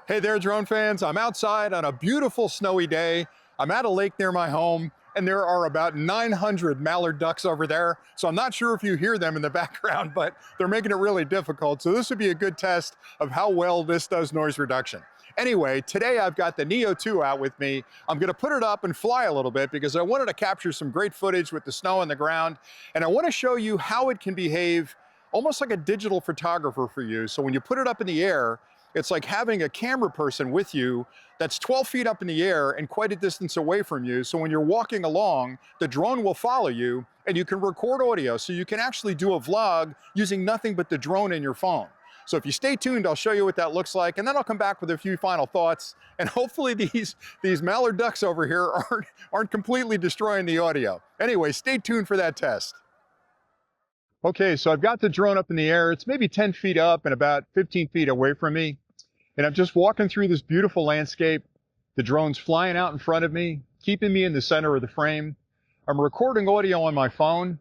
Hey there, drone fans. I'm outside on a beautiful snowy day. I'm at a lake near my home, and there are about 900 mallard ducks over there. So I'm not sure if you hear them in the background, but they're making it really difficult. So this would be a good test of how well this does noise reduction. Anyway, today I've got the Neo 2 out with me. I'm gonna put it up and fly a little bit because I wanted to capture some great footage with the snow on the ground. And I wanna show you how it can behave almost like a digital photographer for you. So when you put it up in the air, it's like having a camera person with you that's 12 feet up in the air and quite a distance away from you. So when you're walking along, the drone will follow you and you can record audio. So you can actually do a vlog using nothing but the drone in your phone. So if you stay tuned, I'll show you what that looks like, and then I'll come back with a few final thoughts. And hopefully these mallard ducks over here aren't completely destroying the audio. Anyway, stay tuned for that test. Okay, so I've got the drone up in the air. It's maybe 10 feet up and about 15 feet away from me. And I'm just walking through this beautiful landscape. The drone's flying out in front of me, keeping me in the center of the frame. I'm recording audio on my phone.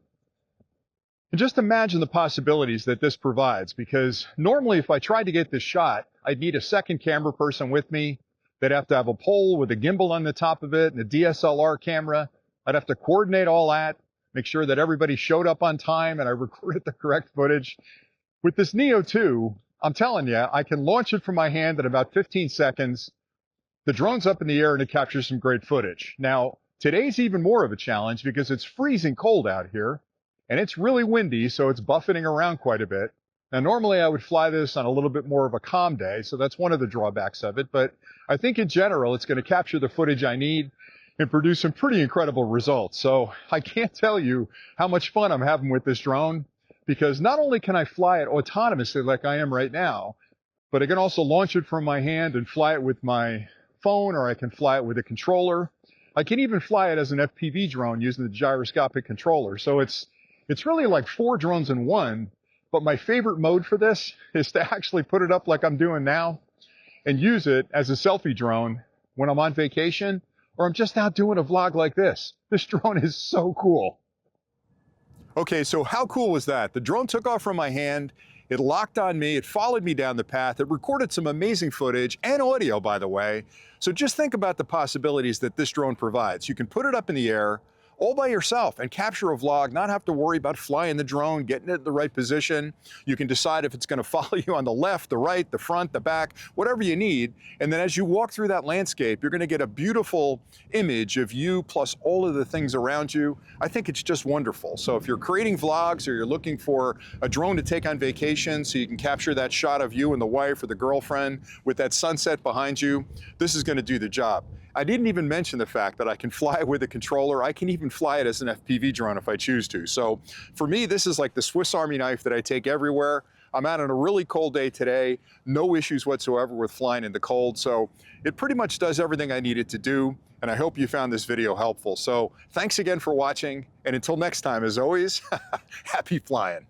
And just imagine the possibilities that this provides, because normally if I tried to get this shot, I'd need a second camera person with me. They'd have to have a pole with a gimbal on the top of it and a DSLR camera. I'd have to coordinate all that, make sure that everybody showed up on time and I recorded the correct footage. With this Neo 2, I'm telling you, I can launch it from my hand in about 15 seconds. The drone's up in the air and it captures some great footage. Now, today's even more of a challenge because it's freezing cold out here and it's really windy, so it's buffeting around quite a bit. Now, normally I would fly this on a little bit more of a calm day, so that's one of the drawbacks of it. But I think in general, it's going to capture the footage I need and produce some pretty incredible results. So I can't tell you how much fun I'm having with this drone, because not only can I fly it autonomously like I am right now, but I can also launch it from my hand and fly it with my phone, or I can fly it with a controller. I can even fly it as an FPV drone using the gyroscopic controller. So it's really like 4 drones in one, but my favorite mode for this is to actually put it up like I'm doing now and use it as a selfie drone when I'm on vacation, or I'm just out doing a vlog like this. This drone is so cool. Okay, so how cool was that? The drone took off from my hand, it locked on me, it followed me down the path, it recorded some amazing footage and audio, by the way. So just think about the possibilities that this drone provides. You can put it up in the air all by yourself and capture a vlog, not have to worry about flying the drone, getting it in the right position. You can decide if it's gonna follow you on the left, the right, the front, the back, whatever you need. And then as you walk through that landscape, you're gonna get a beautiful image of you plus all of the things around you. I think it's just wonderful. So if you're creating vlogs or you're looking for a drone to take on vacation so you can capture that shot of you and the wife or the girlfriend with that sunset behind you, this is gonna do the job. I didn't even mention the fact that I can fly it with a controller. I can even fly it as an FPV drone if I choose to. So for me, this is like the Swiss Army knife that I take everywhere. I'm out on a really cold day today, no issues whatsoever with flying in the cold. So it pretty much does everything I need it to do. And I hope you found this video helpful. So thanks again for watching. And until next time, as always, happy flying.